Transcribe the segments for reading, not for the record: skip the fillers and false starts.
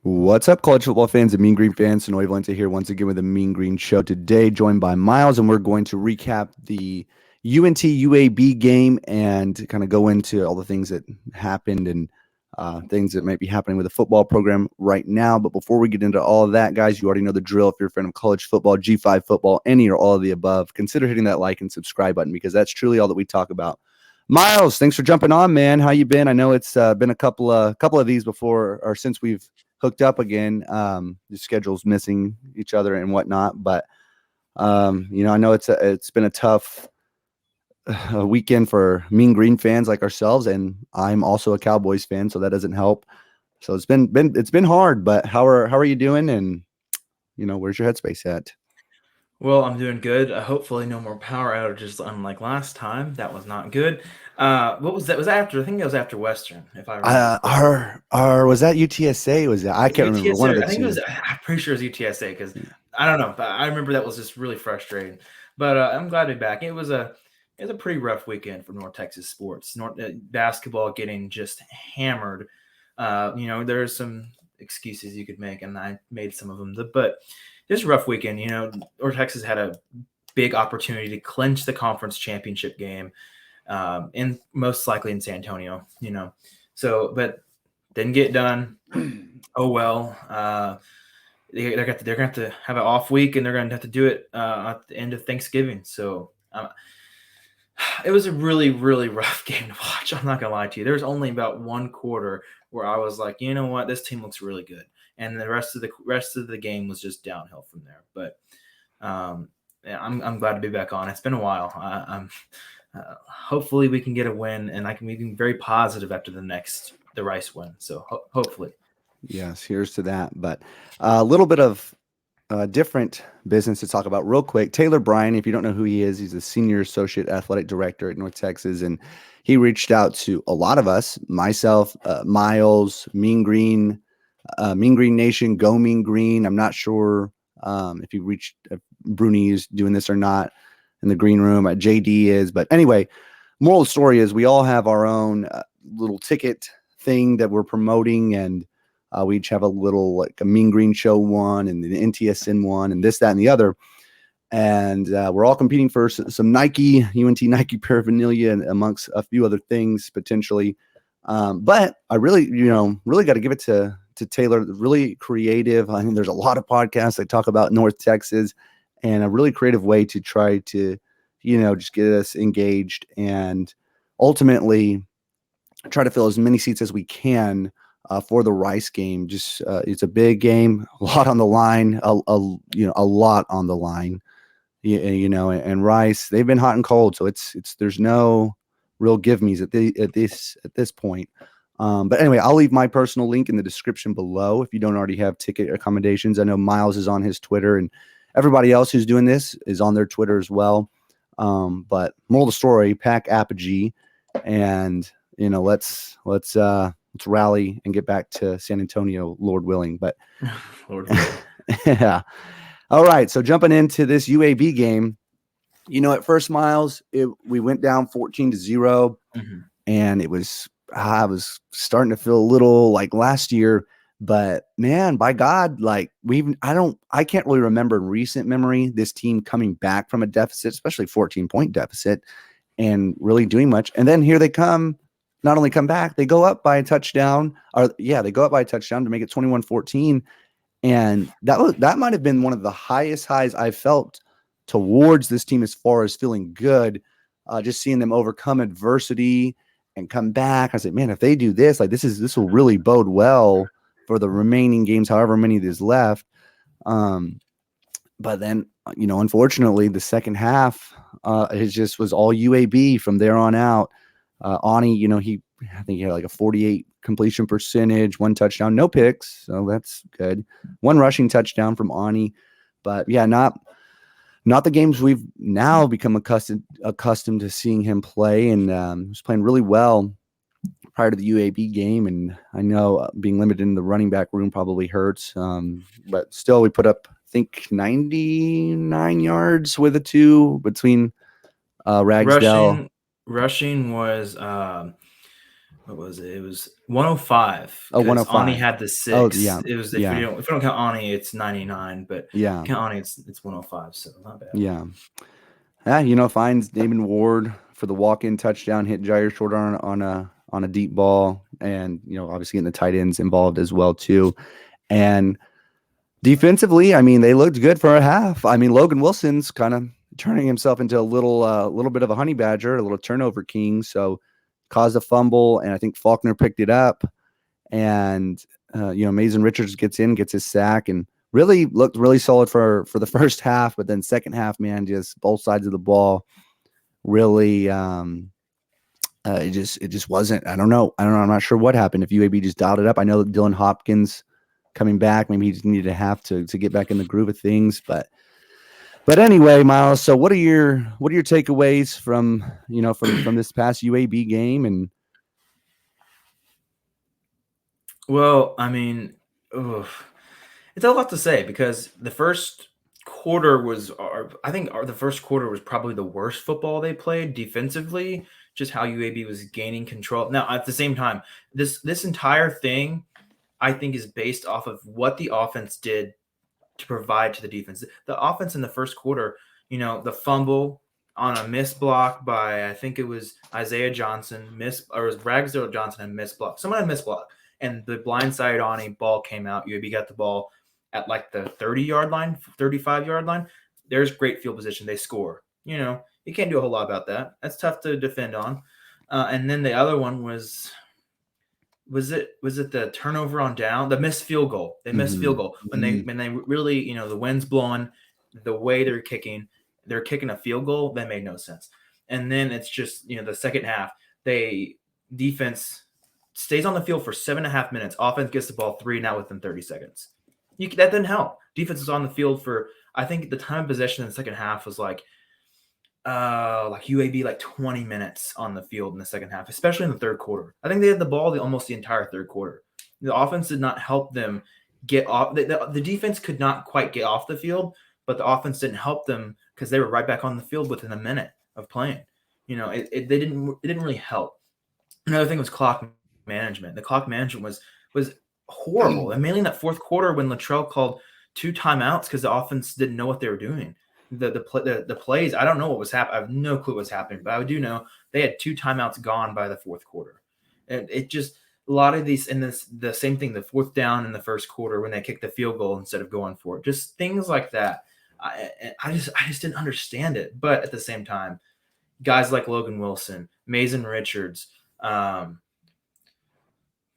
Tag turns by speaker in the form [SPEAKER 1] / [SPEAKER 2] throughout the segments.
[SPEAKER 1] What's up, college football fans and Mean Green fans? Sonoy Valente here once again with the Mean Green Show today, joined by Miles, and we're going to recap the UNT UAB game and kind of go into all the things that happened and things that might be happening with the football program right now. But before we get into all of that, guys, you already know the drill. If you're a fan of college football, G5 football, any or all of the above, consider hitting that like and subscribe button because that's truly all that we talk about. Miles, thanks for jumping on, man. How you been? I know it's been a couple of these before or since we've hooked up again. The schedule's missing each other and whatnot, but I know it's been a tough weekend for Mean Green fans like ourselves, and I'm also a Cowboys fan, so that doesn't help. So it's been hard, but how are you doing? And where's your headspace at?
[SPEAKER 2] Well, I'm doing good. Hopefully, no more power outages unlike last time. That was not good. What was that? Was that after? I think it was after Western, if I remember correctly.
[SPEAKER 1] Our was that UTSA? Was that I can't remember one of
[SPEAKER 2] UTSA.
[SPEAKER 1] the
[SPEAKER 2] I think it was.
[SPEAKER 1] two.
[SPEAKER 2] I'm pretty sure it was UTSA because I don't know, but I remember that was just really frustrating. But I'm glad to be back. It was a pretty rough weekend for North Texas sports. North basketball getting just hammered. There's some excuses you could make, and I made some of them. But this rough weekend, North Texas had a big opportunity to clinch the conference championship game, and most likely in San Antonio. But didn't get done. Oh well. They're going to have to have an off week, and they're going to have to do it at the end of Thanksgiving. So it was a really, really rough game to watch. I'm not going to lie to you. There was only about one quarter where I was like, you know what, this team looks really good, and the rest of the game was just downhill from there. But yeah, I'm glad to be back on. It's been a while. Hopefully we can get a win, and I can be very positive after the Rice win. So hopefully.
[SPEAKER 1] Yes, here's to that. But a little bit of different business to talk about real quick. Taylor Bryan, if you don't know who he is, he's a senior associate athletic director at North Texas, and he reached out to a lot of us, myself, Miles, Mean Green Nation, Go Mean Green. I'm not sure if Bruni is doing this or not in the green room. JD is, but anyway, moral of the story is we all have our own little ticket thing that we're promoting, and we each have a little like a Mean Green Show one and the NTSN one and this, that, and the other. And we're all competing for some Nike, UNT Nike paraphernalia amongst a few other things potentially. But I really got to give it to Taylor, really creative. I mean, there's a lot of podcasts that talk about North Texas and a really creative way to try to, just get us engaged and ultimately try to fill as many seats as we can for the Rice game. Just it's a big game, a lot on the line, a lot on the line. And Rice, they've been hot and cold, so it's there's no real give me's at this point. But anyway, I'll leave my personal link in the description below if you don't already have ticket accommodations. I know Miles is on his Twitter, and everybody else who's doing this is on their Twitter as well. But moral of the story, pack apogee, and let's rally and get back to San Antonio, Lord willing. But
[SPEAKER 2] Lord willing.
[SPEAKER 1] yeah. All right. So jumping into this UAB game, at first, Miles, we went down 14-0, and I was starting to feel a little like last year. But man, by God, like I can't really remember in recent memory this team coming back from a deficit, especially 14-point deficit, and really doing much. And then here they come. Not only come back, they go up by a touchdown. They go up by a touchdown to make it 21-14. And that might have been one of the highest highs I felt towards this team as far as feeling good, just seeing them overcome adversity and come back. I said, man, if they do this, like this will really bode well for the remaining games, however many there's left. But then, unfortunately, the second half, it just was all UAB from there on out. Ani, I think he had like a 48 completion percentage, one touchdown, no picks, so that's good. One rushing touchdown from Ani, but yeah, not the games we've now become accustomed to seeing him play, and he was playing really well prior to the UAB game. And I know being limited in the running back room probably hurts, but still, we put up, I think, 99 yards with a 2 between Ragsdale.
[SPEAKER 2] Rushing was what was it? It was 105
[SPEAKER 1] Oh,
[SPEAKER 2] because Ani
[SPEAKER 1] 105.
[SPEAKER 2] had the
[SPEAKER 1] Oh,
[SPEAKER 2] 6.
[SPEAKER 1] yeah.
[SPEAKER 2] It was if we
[SPEAKER 1] Yeah.
[SPEAKER 2] don't count Ani, it's 99, but
[SPEAKER 1] Yeah.
[SPEAKER 2] count Ani, it's 105. So not bad.
[SPEAKER 1] Yeah. Yeah, finds Damon Ward for the walk-in touchdown, hit Jair Shorter on a deep ball, and obviously getting the tight ends involved as well too. And defensively, I mean, they looked good for a half. I mean, Logan Wilson's kind of turning himself into a little bit of a honey badger, a little turnover king. So caused a fumble, and I think Faulkner picked it up. And Mason Richards gets his sack, and really looked really solid for the first half. But then second half, man, just both sides of the ball really. It just wasn't. I don't know. I'm not sure what happened. If UAB just dialed it up. I know that Dylan Hopkins coming back. Maybe he just needed a half to get back in the groove of things. But anyway, Miles. So what are your takeaways from from this past UAB game? And
[SPEAKER 2] Well, I mean, it's a lot to say because the first quarter was, the first quarter was probably the worst football they played defensively. Just how UAB was gaining control. Now, at the same time, this entire thing, I think, is based off of what the offense did to provide to the defense. The offense in the first quarter, the fumble on a missed block by, I think it was Isaiah Johnson, or it was Ragsdale Johnson and missed block. Someone had missed block, and the blindside on a ball came out. UAB got the ball at like the 30-yard line, 35-yard line. There's great field position. They score. You can't do a whole lot about that. That's tough to defend on. And then the other one was it the turnover on down, the missed field goal? They missed field goal when they really, the wind's blowing, the way they're kicking a field goal that made no sense. And then it's just, the second half, defense stays on the field for 7.5 minutes. Offense gets the ball 3 and out within 30 seconds. That didn't help. Defense was on the field for, I think the time of possession in the second half was like UAB like 20 minutes on the field in the second half, especially in the third quarter. I think they had the ball almost the entire third quarter. The offense did not help them get off. The defense could not quite get off the field, but the offense didn't help them because they were right back on the field within a minute of playing. It didn't really help. Another thing was clock management. The clock management was horrible, and mainly in that fourth quarter when Latrell called 2 timeouts because the offense didn't know what they were doing. The plays, I don't know what was happening. I have no clue what's happening, but I do know they had 2 timeouts gone by the fourth quarter. And it just, a lot of these, and the same thing, the fourth down in the first quarter when they kicked the field goal instead of going for it, just things like that. I just didn't understand it. But at the same time, guys like Logan Wilson, Mason Richards, I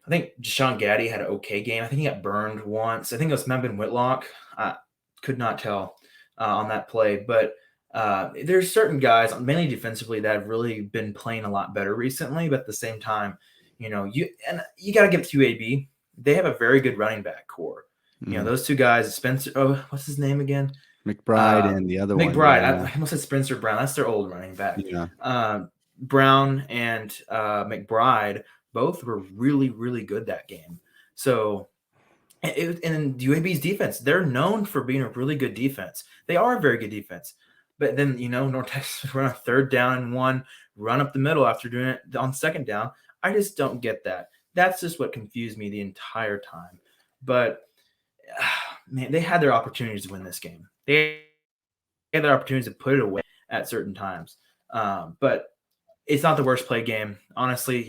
[SPEAKER 2] think Deshaun Gaddy had an okay game. I think he got burned once. I think it was Mebane Whitlock. I could not tell on that play. But there's certain guys, mainly defensively, that have really been playing a lot better recently. But at the same time, you got to give it to UAB. They have a very good running back core. Those 2 guys, Spencer. Oh, what's his name again?
[SPEAKER 1] McBride and the other one.
[SPEAKER 2] McBride. I almost said Spencer Brown. That's their old running back.
[SPEAKER 1] Yeah.
[SPEAKER 2] Brown and McBride both were really, really good that game. So, and UAB's defense, they're known for being a really good defense. They are a very good defense. But then, North Texas run a 3rd down and 1, run up the middle after doing it on 2nd down. I just don't get that. That's just what confused me the entire time. But, man, they had their opportunities to win this game. They had their opportunities to put it away at certain times. But it's not the worst play game. Honestly,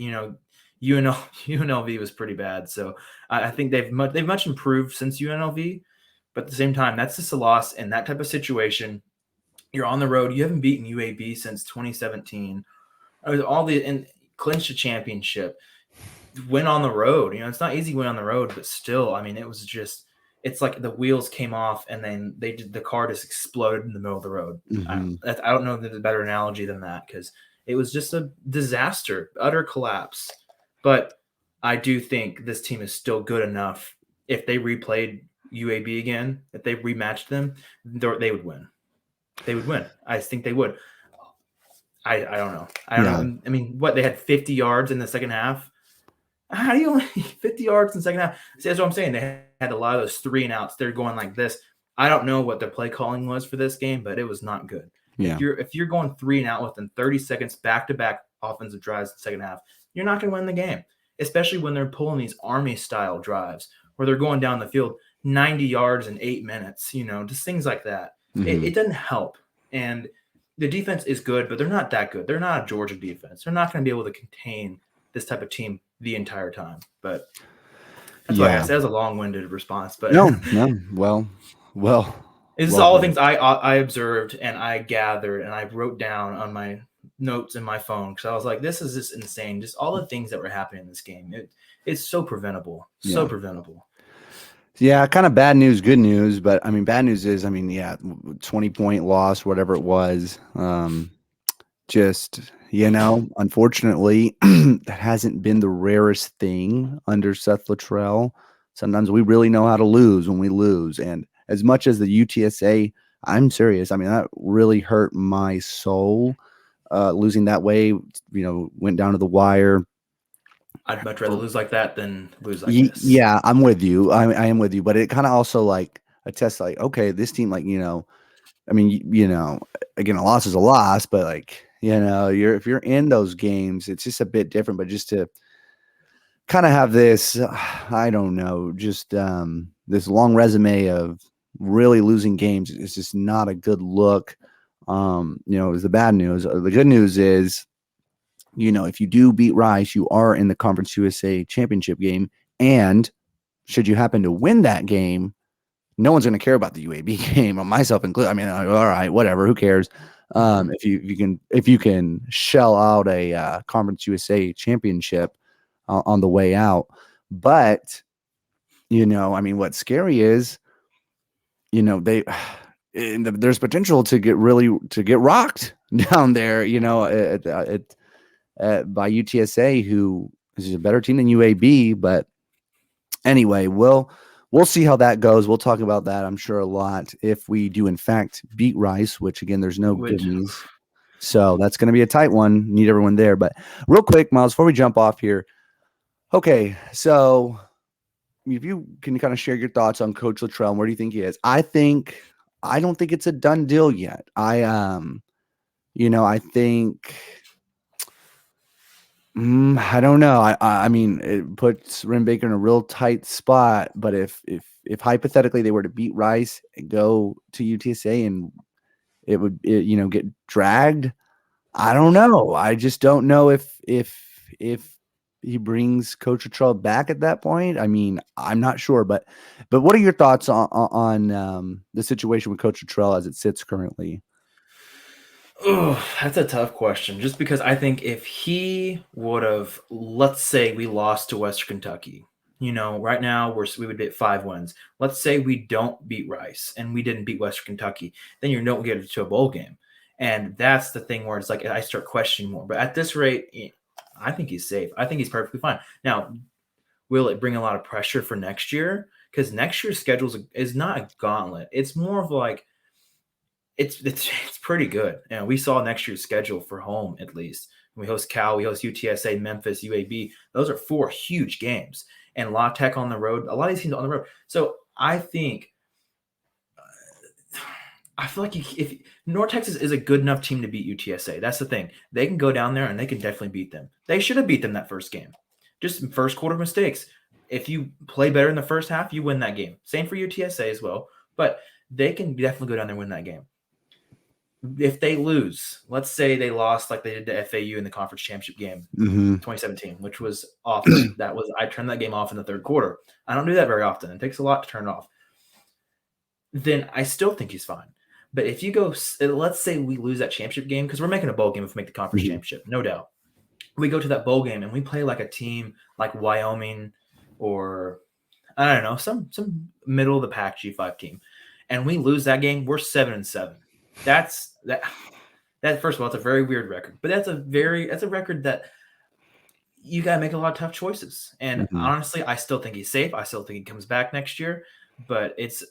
[SPEAKER 2] UNLV was pretty bad. So I think they've much improved since UNLV. But at the same time, that's just a loss in that type of situation. You're on the road. You haven't beaten UAB since 2017. And clinched a championship. Win on the road. It's not easy to win on the road, but still, I mean, it's like the wheels came off and then the car just exploded in the middle of the road.
[SPEAKER 1] Mm-hmm.
[SPEAKER 2] I don't know if there's a better analogy than that because it was just a disaster, utter collapse. But I do think this team is still good enough. If they replayed UAB again, if they rematched them, they would win. They would win. I think they would. I don't know. I don't know. I mean, what, they had 50 yards in the second half? How do you only 50 yards in the second half? See, that's what I'm saying. They had a lot of those 3 and outs. They're going like this. I don't know what their play calling was for this game, but it was not good. Yeah. If you're going 3 and out within 30 seconds back-to-back offensive drives in the second half, you're not going to win the game, especially when they're pulling these Army-style drives where they're going down the field 90 yards in 8 minutes, just things like that. It doesn't help. And the defense is good, but they're not that good. They're not a Georgia defense. They're not going to be able to contain this type of team the entire time. But that's why I guess that was a long-winded response. But
[SPEAKER 1] no. Well.
[SPEAKER 2] It's all the things I observed and I gathered and I wrote down on my notes in my phone because I was like, this is just insane. Just all the things that were happening in this game. It's so preventable. So preventable.
[SPEAKER 1] Yeah, kind of bad news, good news. But, I mean, bad news is, 20-point loss, whatever it was. Unfortunately, that hasn't been the rarest thing under Seth Luttrell. Sometimes we really know how to lose when we lose. And as much as the UTSA, I'm serious. I mean, that really hurt my soul. Losing that way, went down to the wire.
[SPEAKER 2] I'd much rather lose like that than lose like this.
[SPEAKER 1] Yeah, I'm with you. I am with you. But it kind of also like attests like, okay, this team, like, again, a loss is a loss, but like, if you're in those games, it's just a bit different. But just to kind of have this, I don't know, just this long resume of really losing games is just not a good look. Is the bad news. The good news is, if you do beat Rice, you are in the Conference USA championship game. And should you happen to win that game, no one's going to care about the UAB game, myself included. I mean, all right, whatever, who cares? If you can shell out a Conference USA championship on the way out. But, what's scary is, there's potential to get rocked down there, by UTSA, who is a better team than UAB. But anyway, we'll see how that goes. We'll talk about that, I'm sure, a lot if we do in fact beat Rice, which again, there's no good news. So that's going to be a tight one. Need everyone there. But real quick, Miles, before we jump off here. Okay, so if you can kind of share your thoughts on Coach Luttrell and where do you think he is? I don't think it's a done deal yet. I think I don't know. I mean, it puts Ren Baker in a real tight spot. But if hypothetically they were to beat Rice and go to UTSA and it would get dragged, I don't know. I just don't know if he brings Coach Luttrell back at that point. I mean, I'm not sure, but what are your thoughts on the situation with Coach Luttrell as it sits currently?
[SPEAKER 2] Oh, that's a tough question. Just because I think if he would have, let's say we lost to Western Kentucky, right now we would be at 5 wins. Let's say we don't beat Rice and we didn't beat Western Kentucky, then you don't get to a bowl game. And that's the thing where it's like I start questioning more. But at this rate, I think he's safe. I think he's perfectly fine. Now, will it bring a lot of pressure for next year? Because next year's schedule is not a gauntlet. It's more of like, it's pretty good. And we saw next year's schedule for home, at least. We host Cal, we host UTSA, Memphis, UAB. Those are 4 huge games. And La Tech on the road. A lot of these teams on the road. So I think I feel like if North Texas is a good enough team to beat UTSA, that's the thing. They can go down there and they can definitely beat them. They should have beat them that first game. Just first quarter mistakes. If you play better in the first half, you win that game. Same for UTSA as well. But they can definitely go down there and win that game. If they lose, let's say they lost like they did to FAU in the conference championship game, 2017, which was awful. I turned that game off in the third quarter. I don't do that very often. It takes a lot to turn it off. Then I still think he's fine. But if you go, let's say we lose that championship game, because we're making a bowl game if we make the conference championship, no doubt. We go to that bowl game and we play like a team like Wyoming or, I don't know, some middle of the pack G5 team. And we lose that game, we're 7-7. That's first of all, it's a very weird record, but that's a record that you got to make a lot of tough choices. And honestly, I still think he's safe. I still think he comes back next year, but it's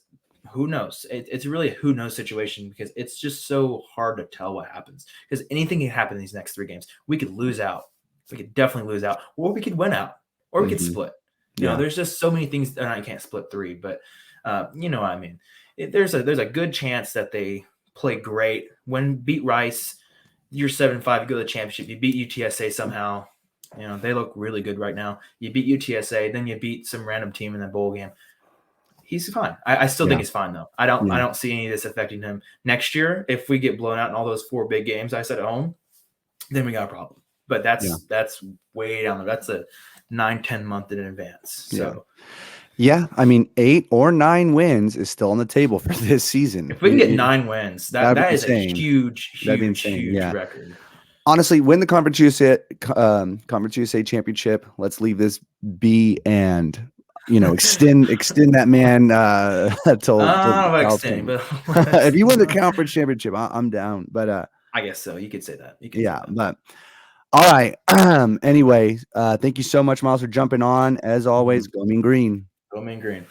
[SPEAKER 2] who knows? It's really a who knows situation because it's just so hard to tell what happens because anything can happen in these next 3 games. We could lose out. We could definitely lose out, or we could win out, or we could split. You know, there's just so many things. And I can't split 3, but you know what I mean. There's a good chance that they play great. When beat Rice, you're 7-5, you go to the championship. You beat UTSA somehow, You know, they look really good right now. You beat UTSA, then you beat some random team in that bowl game. He's fine. I still think he's fine though. I don't see any of this affecting him next year. If we get blown out in all those 4 big games I said at home, then we got a problem. But that's way down there. That's a 9-10 month in advance. So
[SPEAKER 1] yeah, I mean 8 or 9 wins is still on the table for this season.
[SPEAKER 2] If we can get 9 wins, that is
[SPEAKER 1] insane.
[SPEAKER 2] A huge record.
[SPEAKER 1] Honestly, win the Conference USA championship. Let's leave this be and extend that man till
[SPEAKER 2] extending, but
[SPEAKER 1] if you win the conference championship, I'm down. But
[SPEAKER 2] I guess so. You could say that.
[SPEAKER 1] But all right. Anyway, thank you so much, Miles, for jumping on. As always, go Mean Green.
[SPEAKER 2] Go Mean Green.